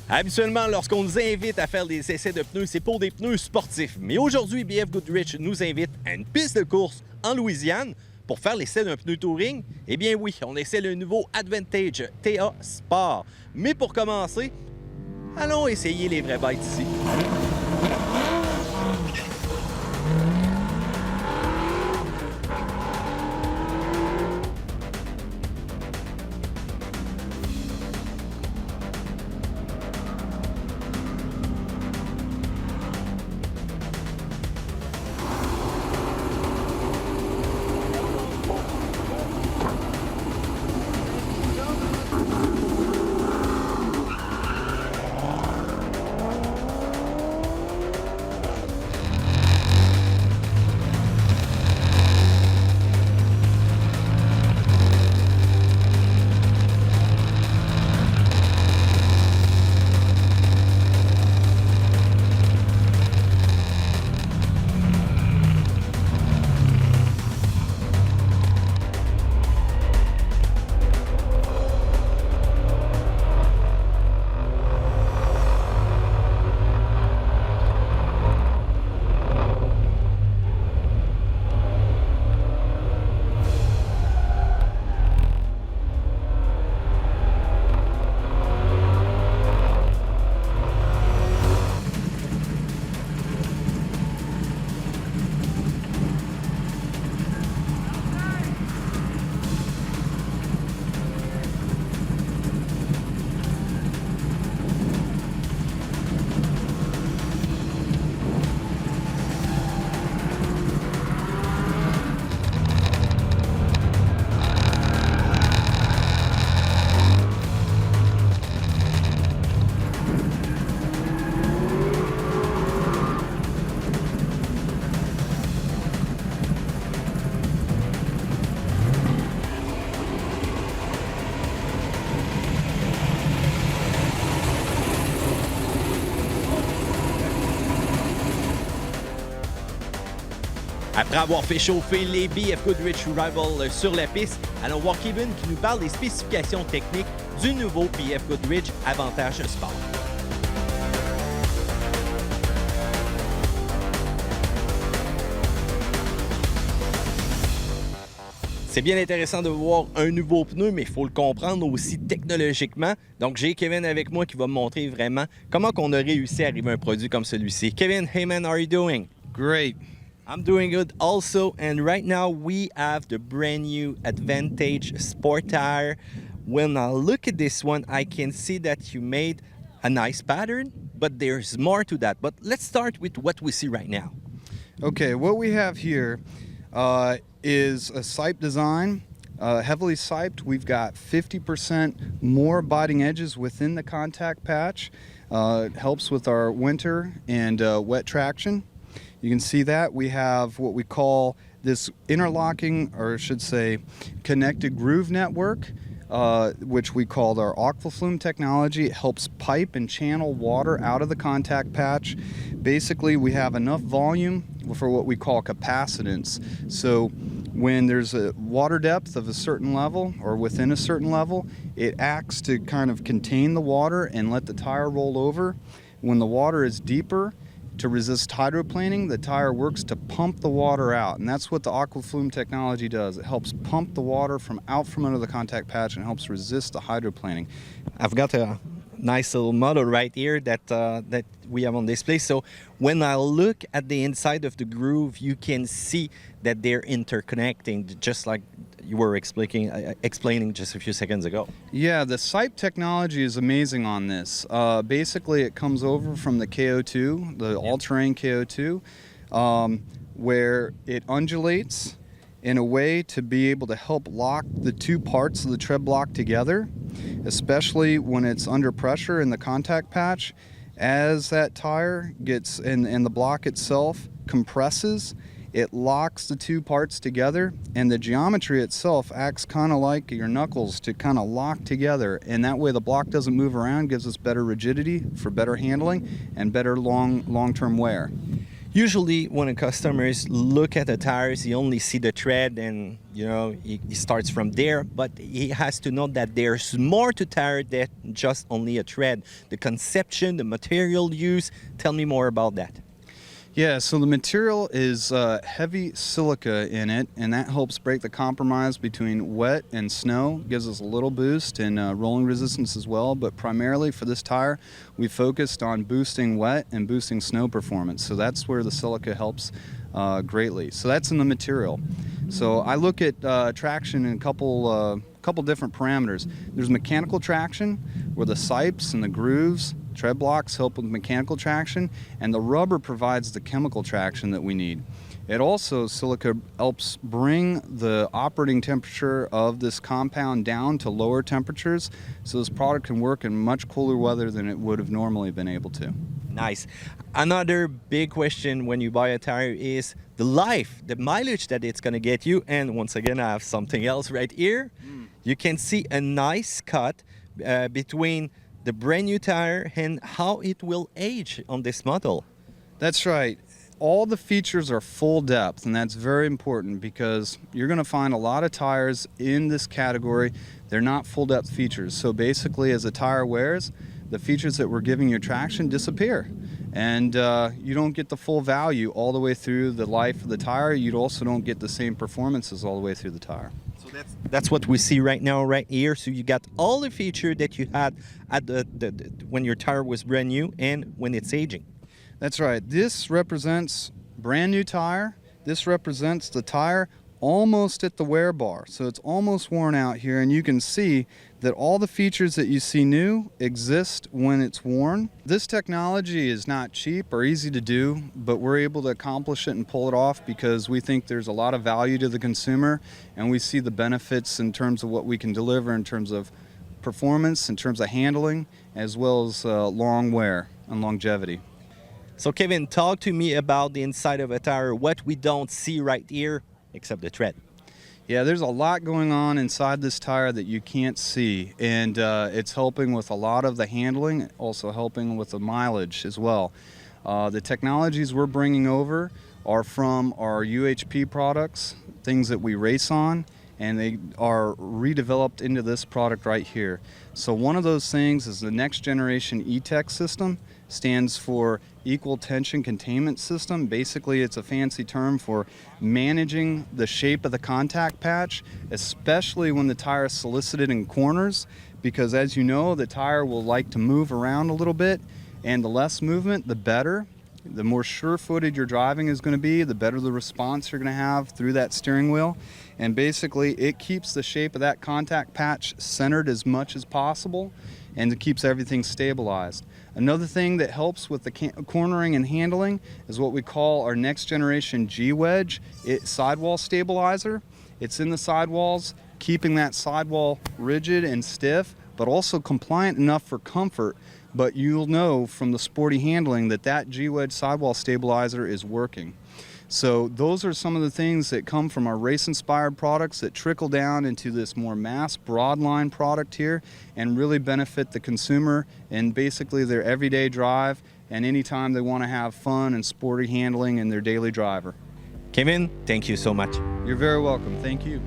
Habituellement, lorsqu'on nous invite à faire des essais de pneus, c'est pour des pneus sportifs. Mais aujourd'hui, Bfgoodrich nous invite à une piste de course en Louisiane pour faire l'essai d'un pneu touring. Eh bien oui, on essaie le nouveau Advantage T Sport. Mais pour commencer, allons essayer les vraies bêtes ici. Après avoir fait chauffer les Bfgoodrich Rival sur la piste, allons voir Kevin qui nous parle des spécifications techniques du nouveau Bfgoodrich Advantage Sport. C'est bien intéressant de voir un nouveau pneu, mais il faut le comprendre aussi technologiquement. Donc, j'ai Kevin avec moi qui va me montrer vraiment comment on a réussi à arriver à un produit comme celui-ci. Kevin, hey man, how are you doing? Great. I'm doing good also, and right now we have the brand new Advantage Sport tire. When I look at this one, I can see that you made a nice pattern, but there's more to that. But let's start with what we see right now. Okay, what we have here is a sipe design, heavily siped. We've got 50% more biting edges within the contact patch. It helps with our winter and wet traction. You can see that we have what we call this interlocking, or I should say connected groove network, which we call our aquaflume technology. It helps pipe and channel water out of the contact patch. Basically, we have enough volume for what we call capacitance. So when there's a water depth of a certain level or within a certain level, it acts to kind of contain the water and let the tire roll over. When the water is deeper, to resist hydroplaning, the tire works to pump the water out, and that's what the aquaflume technology does. It helps pump the water from under the contact patch and helps resist the hydroplaning. I've got a nice little model right here that we have on display. So when I look at the inside of the groove, you can see that they're interconnecting, just like you were explaining just a few seconds ago. Yeah, the sipe technology is amazing on this. Basically, it comes over from the KO2, the all-terrain KO2, where it undulates in a way to be able to help lock the two parts of the tread block together, especially when it's under pressure in the contact patch. As that tire gets, and the block itself compresses, it locks the two parts together, and the geometry itself acts kind of like your knuckles to kind of lock together, and that way the block doesn't move around, gives us better rigidity for better handling and better long-term wear. Usually, when a customer look at the tires, he only see the tread, and he starts from there. But he has to know that there's more to tire than just only a tread. The conception, the material use. Tell me more about that. Yeah, so the material is heavy silica in it, and that helps break the compromise between wet and snow. Gives us a little boost in rolling resistance as well, but primarily for this tire, we focused on boosting wet and boosting snow performance. So that's where the silica helps greatly. So that's in the material. So I look at traction in a couple different parameters. There's mechanical traction, where the sipes and the grooves, tread blocks help with mechanical traction, and the rubber provides the chemical traction that we need. It also, silica helps bring the operating temperature of this compound down to lower temperatures, so this product can work in much cooler weather than it would have normally been able to. Nice. Another big question when you buy a tire is the life, the mileage that it's going to get you. And once again, I have something else right here. You can see a nice cut between the brand new tire and how it will age on this model. That's right. All the features are full depth, and that's very important because you're going to find a lot of tires in this category, they're not full depth features. So basically, as the tire wears, the features that we're giving you traction disappear, and you don't get the full value all the way through the life of the tire. You also don't get the same performances all the way through the tire. So that's what we see right now, right here. So you got all the features that you had at when your tire was brand new and when it's aging. That's right. This represents brand new tire. This represents the tire almost at the wear bar. So it's almost worn out here, and you can see that all the features that you see new exist when it's worn. This technology is not cheap or easy to do, but we're able to accomplish it and pull it off because we think there's a lot of value to the consumer, and we see the benefits in terms of what we can deliver in terms of performance, in terms of handling, as well as long wear and longevity. So Kevin, talk to me about the inside of a tire, what we don't see right here, except the tread. Yeah, there's a lot going on inside this tire that you can't see, and it's helping with a lot of the handling, also helping with the mileage as well. The technologies we're bringing over are from our UHP products, things that we race on, and they are redeveloped into this product right here. So one of those things is the next generation Etech system. Stands for Equal Tension Containment System. Basically, it's a fancy term for managing the shape of the contact patch, especially when the tire is solicited in corners, because as you know, the tire will like to move around a little bit, and the less movement, the better. The more sure-footed your driving is going to be, the better the response you're going to have through that steering wheel. And basically, it keeps the shape of that contact patch centered as much as possible, and it keeps everything stabilized. Another thing that helps with the cornering and handling is what we call our next generation G-Wedge sidewall stabilizer. It's in the sidewalls, keeping that sidewall rigid and stiff, but also compliant enough for comfort. But you'll know from the sporty handling that that G-Wedge sidewall stabilizer is working. So those are some of the things that come from our race-inspired products that trickle down into this more mass, broad-line product here and really benefit the consumer in basically their everyday drive and anytime they want to have fun and sporty handling in their daily driver. Kevin, thank you so much. You're very welcome. Thank you.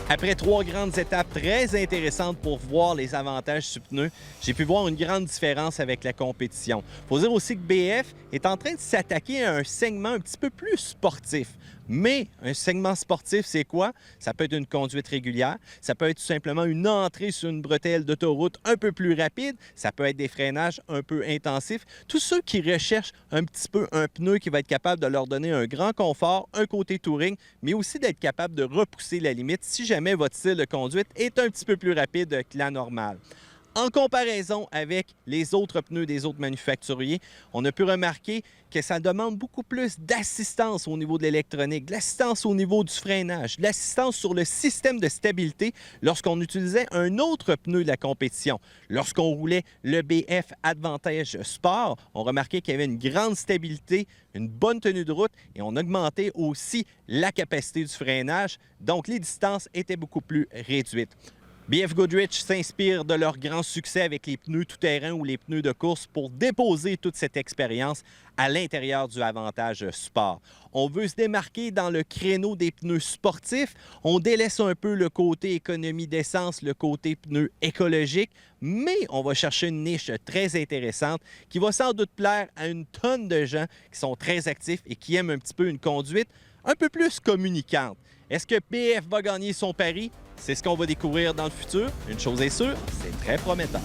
Après 3 grandes étapes très intéressantes pour voir les avantages du pneu, j'ai pu voir une grande différence avec la compétition. Il faut dire aussi que BF est en train de s'attaquer à un segment un petit peu plus sportif. Mais un segment sportif, c'est quoi? Ça peut être une conduite régulière, ça peut être tout simplement une entrée sur une bretelle d'autoroute un peu plus rapide, ça peut être des freinages un peu intensifs. Tous ceux qui recherchent un petit peu un pneu qui va être capable de leur donner un grand confort, un côté touring, mais aussi d'être capable de repousser la limite si jamais votre style de conduite est un petit peu plus rapide que la normale. En comparaison avec les autres pneus des autres manufacturiers, on a pu remarquer que ça demande beaucoup plus d'assistance au niveau de l'électronique, de l'assistance au niveau du freinage, de l'assistance sur le système de stabilité lorsqu'on utilisait un autre pneu de la compétition. Lorsqu'on roulait le BF Advantage Sport, on remarquait qu'il y avait une grande stabilité, une bonne tenue de route et on augmentait aussi la capacité du freinage, donc les distances étaient beaucoup plus réduites. Bfgoodrich s'inspire de leur grand succès avec les pneus tout-terrain ou les pneus de course pour déposer toute cette expérience à l'intérieur du Avantage Sport. On veut se démarquer dans le créneau des pneus sportifs. On délaisse un peu le côté économie d'essence, le côté pneus écologique, mais on va chercher une niche très intéressante qui va sans doute plaire à une tonne de gens qui sont très actifs et qui aiment un petit peu une conduite un peu plus communicante. Est-ce que BF va gagner son pari? C'est ce qu'on va découvrir dans le futur. Une chose est sûre, c'est très prometteur.